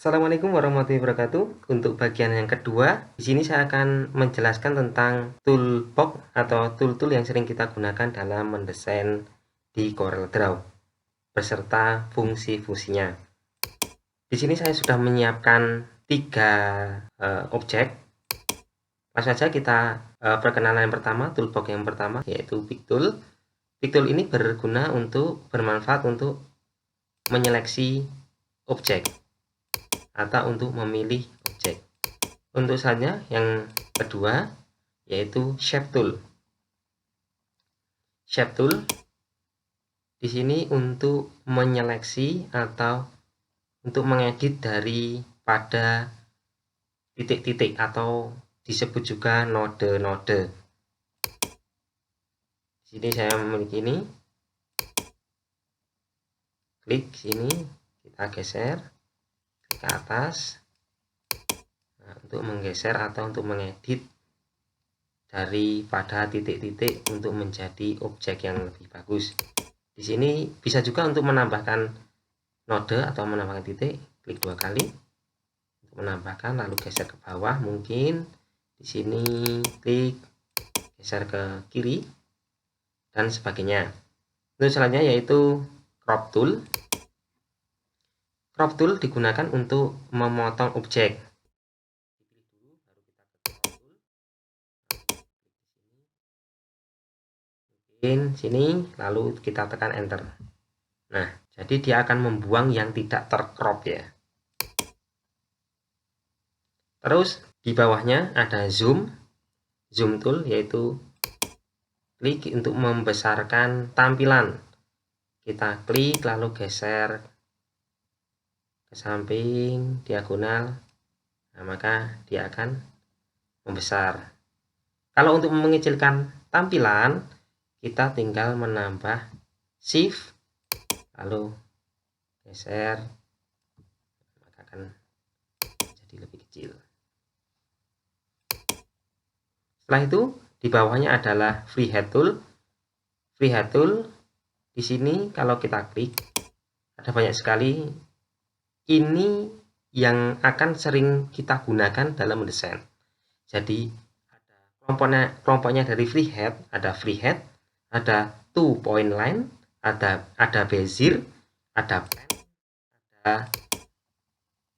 Assalamualaikum warahmatullahi wabarakatuh. Untuk bagian yang kedua, di sini saya akan menjelaskan tentang toolbox atau tool-tool yang sering kita gunakan dalam mendesain di CorelDRAW beserta fungsi-fungsinya. Di sini saya sudah menyiapkan 3 objek. Langsung saja kita perkenalan yang pertama, toolbox yang pertama yaitu Pick Tool. Pick Tool ini bermanfaat untuk menyeleksi objek atau untuk memilih objek. Untuk saja yang kedua yaitu Shape Tool. Shape Tool di sini untuk menyeleksi atau untuk mengedit daripada titik-titik atau disebut juga node-node. Di sini saya memiliki ini. Klik sini, kita geser ke atas. Nah, untuk menggeser atau untuk mengedit daripada titik-titik untuk menjadi objek yang lebih bagus. Di sini bisa juga untuk menambahkan node atau menambahkan titik, klik 2 kali untuk menambahkan, lalu geser ke bawah, mungkin di sini klik geser ke kiri dan sebagainya. Untuk selanjutnya yaitu crop tool. Crop tool digunakan untuk memotong objek. Sini lalu kita tekan enter. Nah, jadi dia akan membuang yang tidak tercrop ya. Terus di bawahnya ada zoom tool, yaitu klik untuk membesarkan tampilan. Kita klik lalu geser ke samping diagonal. Nah, maka dia akan membesar. Kalau untuk mengecilkan tampilan, kita tinggal menambah shift lalu geser, maka akan jadi lebih kecil. Setelah itu di bawahnya adalah freehand tool. Freehand tool di sini kalau kita klik ada banyak sekali. Ini yang akan sering kita gunakan dalam mendesain. Jadi ada kelompoknya dari freehand, ada 2-point line, ada bezier, ada plan, ada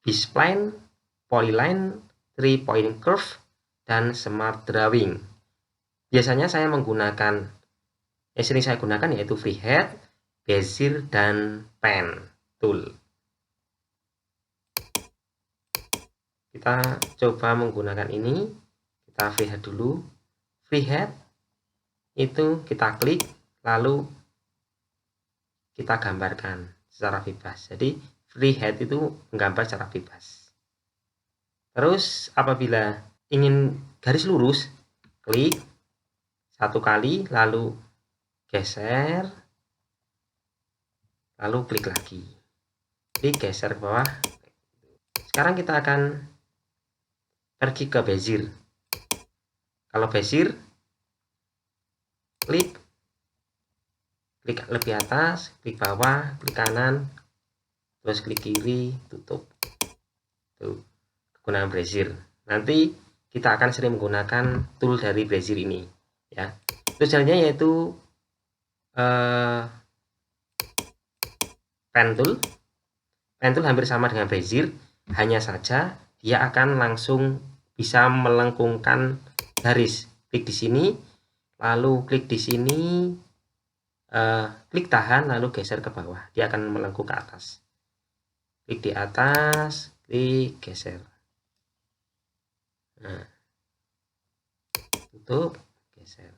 B-spline, polyline, 3-point curve, dan smart drawing. Biasanya saya menggunakan yang sering saya gunakan yaitu freehand, bezier, dan pen tool. Kita coba menggunakan ini. Kita freehand dulu. Freehand itu kita klik lalu kita gambarkan secara bebas. Jadi freehand itu menggambar secara bebas. Terus apabila ingin garis lurus, klik 1 kali lalu geser, lalu klik lagi, klik geser ke bawah. Sekarang kita akan pergi ke bezier. Kalau bezier, klik lebih atas, klik bawah, klik kanan, terus klik kiri, tutup. Tuh, gunakan bezier. Nanti kita akan sering menggunakan tool dari bezier ini ya. Terus selanjutnya yaitu pen tool. Pen tool hampir sama dengan bezier, hanya saja dia akan langsung bisa melengkungkan garis. Klik di sini, lalu klik di sini, klik tahan, lalu geser ke bawah. Dia akan melengkung ke atas. Klik di atas, klik geser. Nah, tutup, geser.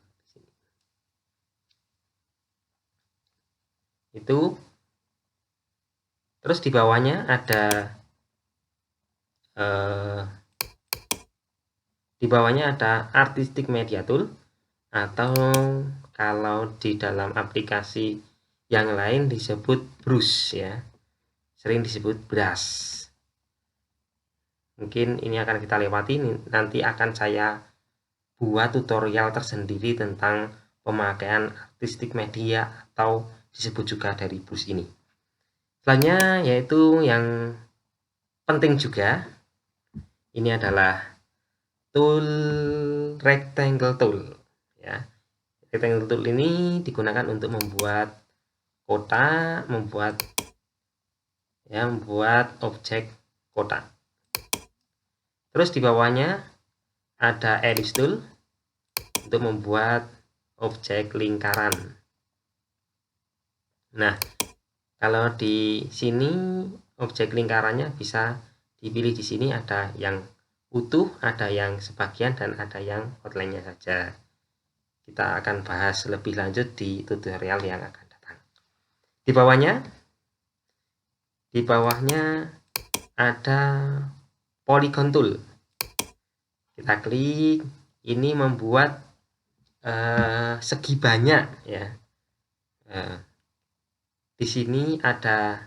Itu. Terus di bawahnya ada artistic media tool, atau kalau di dalam aplikasi yang lain disebut brush ya, sering disebut brush. Mungkin ini akan kita lewati, nanti akan saya buat tutorial tersendiri tentang pemakaian artistic media atau disebut juga dari brush ini. Selanjutnya yaitu yang penting juga, ini adalah tool rectangle tool ya. Rectangle tool ini digunakan untuk membuat kotak, membuat objek kotak. Terus di bawahnya ada ellipse tool untuk membuat objek lingkaran. Nah, kalau di sini objek lingkarannya bisa dipilih. Di sini ada yang utuh, ada yang sebagian, dan ada yang outline-nya saja. Kita akan bahas lebih lanjut di tutorial yang akan datang. Di bawahnya ada polygon tool. Kita klik, ini membuat segi banyak ya. Di sini ada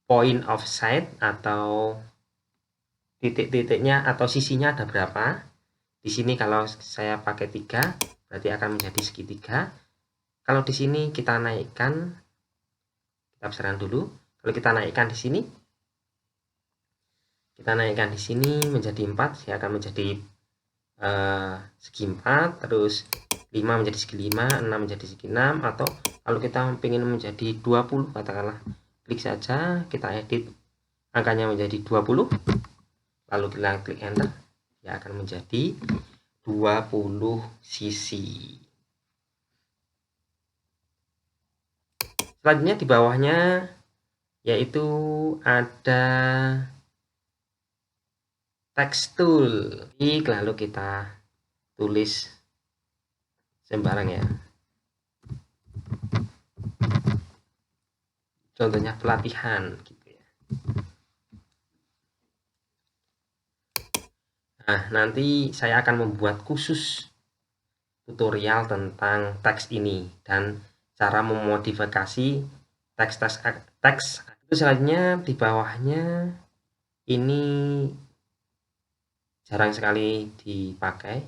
point of sight atau titik-titiknya atau sisinya ada berapa. Di sini kalau saya pakai 3 berarti akan menjadi segitiga. Kalau di sini kita naikkan, kita besarkan dulu. Kalau kita naikkan di sini, menjadi 4, dia akan menjadi segi 4, terus 5 menjadi segi 5, 6 menjadi segi 6, atau kalau kita ingin menjadi 20 katakanlah, klik saja, kita edit angkanya menjadi 20, lalu kita klik enter, dia akan menjadi 20 sisi. Selanjutnya di bawahnya yaitu ada text tool. Lalu kita tulis sembarang ya. Contohnya pelatihan gitu ya. Nah, nanti saya akan membuat khusus tutorial tentang teks ini dan cara memodifikasi teks. Selanjutnya di bawahnya ini jarang sekali dipakai,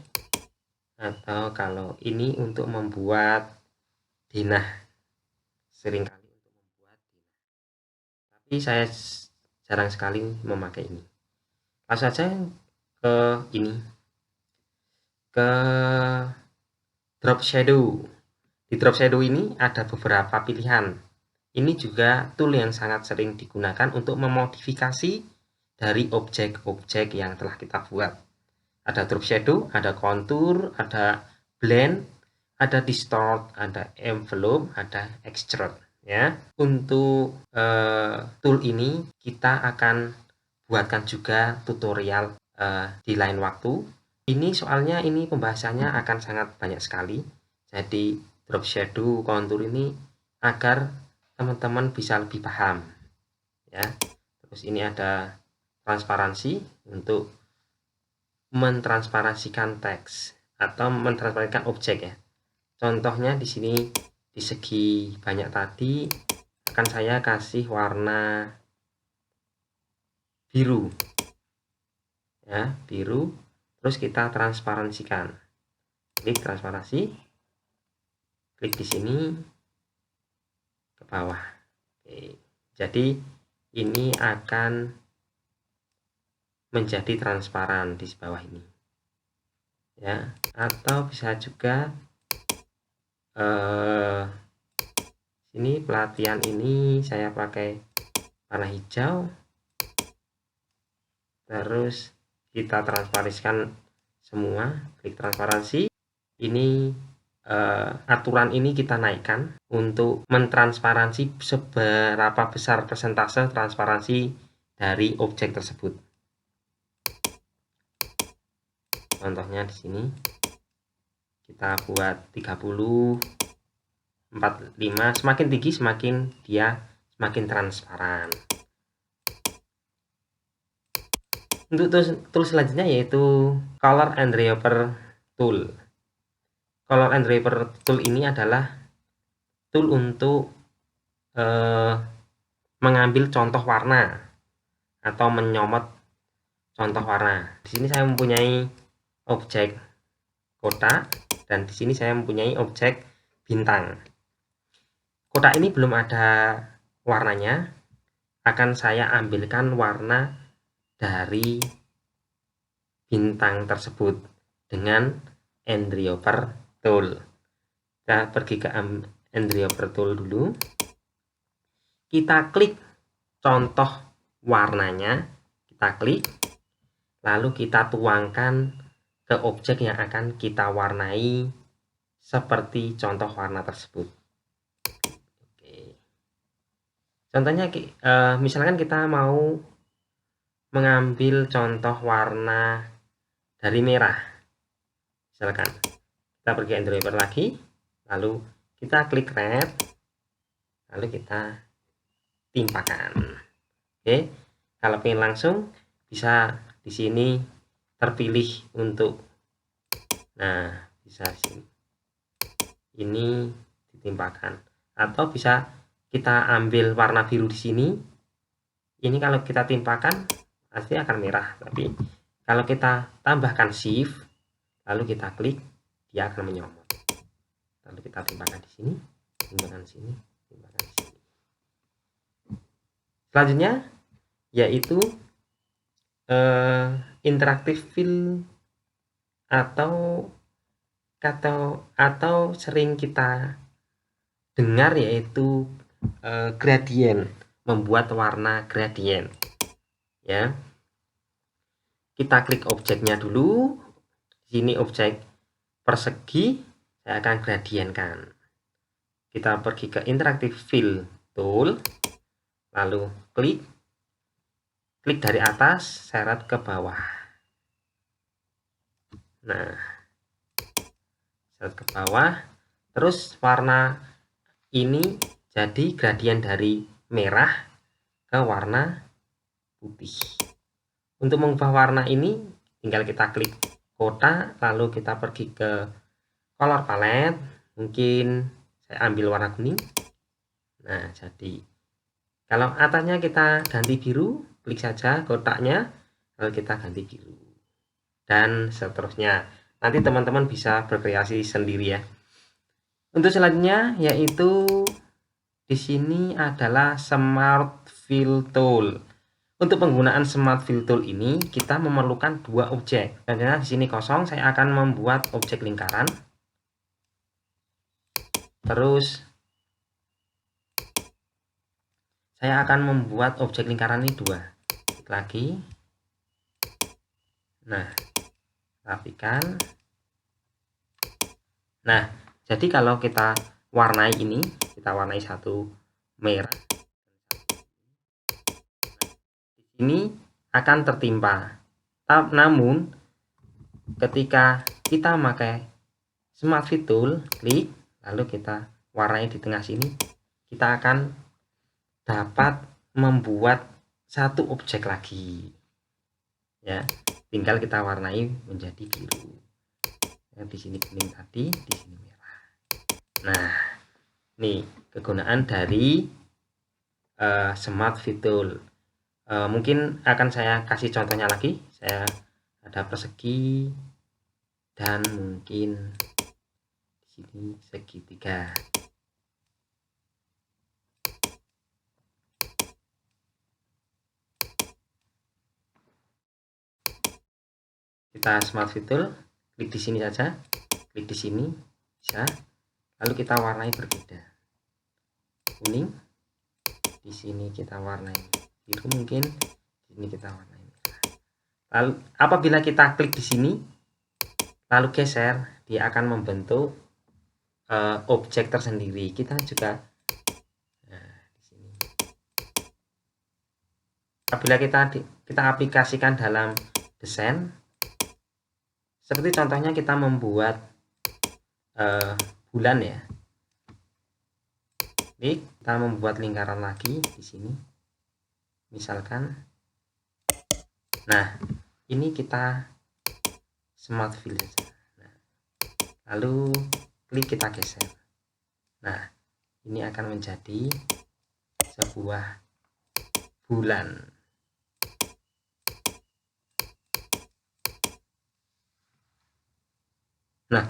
atau kalau ini untuk membuat denah, seringkali untuk membuat denah, tapi saya jarang sekali memakai ini. Langsung saja ke ini, ke drop shadow. Di drop shadow ini ada beberapa pilihan. Ini juga tool yang sangat sering digunakan untuk memodifikasi dari objek-objek yang telah kita buat. Ada drop shadow, ada contour, ada blend, ada distort, ada envelope, ada extrude ya. Untuk tool ini kita akan buatkan juga tutorial di lain waktu. Ini soalnya ini pembahasannya akan sangat banyak sekali. Jadi drop shadow, contour ini agar teman-teman bisa lebih paham ya. Terus ini ada transparansi untuk mentransparansikan teks atau mentransparansikan objek ya. Contohnya di sini di segi banyak tadi akan saya kasih warna biru ya, biru. Terus kita transparansikan. Klik transparansi, klik di sini ke bawah. Oke. Jadi ini akan menjadi transparan di bawah ini ya. Atau bisa juga ini pelatihan ini saya pakai warna hijau, terus kita transparansikan semua, klik transparansi. Ini aturan ini kita naikkan untuk mentransparansi seberapa besar persentase transparansi dari objek tersebut. Contohnya di sini kita buat 30, 45, semakin tinggi semakin dia semakin transparan. Untuk tool selanjutnya yaitu color and draper tool. Color and draper tool ini adalah tool untuk mengambil contoh warna atau menyomot contoh warna. Di sini saya mempunyai objek kotak dan di sini saya mempunyai objek bintang. Kotak ini belum ada warnanya, akan saya ambilkan warna dari bintang tersebut dengan Endryoper Tool. Kita pergi ke Endryoper Tool dulu. Kita klik contoh warnanya, kita klik, lalu kita tuangkan ke objek yang akan kita warnai seperti contoh warna tersebut. Oke. Contohnya, misalkan kita mau mengambil contoh warna dari merah. Misalkan kita pergi Endryoper lagi, lalu kita klik red, lalu kita timpakan. Oke, kalau ingin langsung bisa di sini terpilih untuk, nah bisa sini ini ditimpakan, atau bisa kita ambil warna biru di sini. Ini kalau kita timpakan pasti akan merah, tapi kalau kita tambahkan shift lalu kita klik, dia akan menyomot. Lalu kita timpakan di sini, timpakan sini, timpakan di sini. Selanjutnya yaitu interactive fill atau sering kita dengar yaitu gradient, membuat warna gradient ya. Kita klik objeknya dulu. Di sini objek persegi, saya akan gradientkan. Kita pergi ke interactive fill tool, lalu klik dari atas, seret ke bawah. Nah, seret ke bawah, terus warna ini jadi gradien dari merah ke warna putih. Untuk mengubah warna ini tinggal kita klik kota, lalu kita pergi ke color palette, mungkin saya ambil warna kuning. Nah, jadi kalau atasnya kita ganti biru, klik saja kotaknya, lalu kita ganti biru, dan seterusnya. Nanti teman-teman bisa berkreasi sendiri ya. Untuk selanjutnya yaitu di sini adalah Smart Fill Tool. Untuk penggunaan Smart Fill Tool ini kita memerlukan dua objek. Karena di sini kosong, saya akan membuat objek lingkaran. Terus saya akan membuat objek lingkaran ini dua. Klik lagi. Nah, rapikan. Nah, jadi kalau kita warnai ini, kita warnai satu merah. Ini akan tertimpa. Namun ketika kita pakai Smart Fill Tool, klik lalu kita warnai di tengah sini, kita akan dapat membuat satu objek lagi ya. Tinggal kita warnai menjadi biru. Yang di sini kuning tadi, di sini merah. Nah, nih kegunaan dari Smart Fill Tool. Mungkin akan saya kasih contohnya lagi. Saya ada persegi dan mungkin di sini segitiga. Kita Smart Fill Tool, klik di sini saja, klik di sini bisa. Lalu kita warnai berbeda. Kuning, di sini kita warnai biru, mungkin di sini kita warnai merah. Lalu apabila kita klik di sini lalu geser, dia akan membentuk objek tersendiri. Kita juga di sini. Apabila kita aplikasikan dalam desain, seperti contohnya kita membuat bulan ya. Kita membuat lingkaran lagi di sini. Misalkan, nah ini kita Smart Fill saja. Nah, lalu klik kita geser. Nah, ini akan menjadi sebuah bulan. Nah,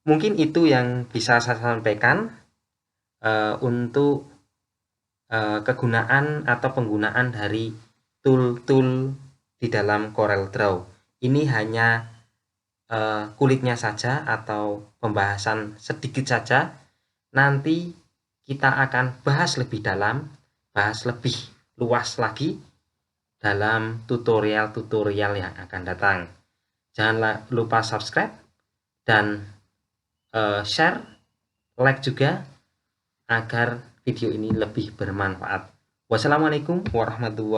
mungkin itu yang bisa saya sampaikan untuk kegunaan atau penggunaan dari tool-tool di dalam CorelDRAW. Ini hanya kulitnya saja atau pembahasan sedikit saja. Nanti kita akan bahas lebih dalam, bahas lebih luas lagi dalam tutorial-tutorial yang akan datang. Jangan lupa subscribe dan share, like juga agar video ini lebih bermanfaat. Wassalamualaikum warahmatullahi wabarakatuh.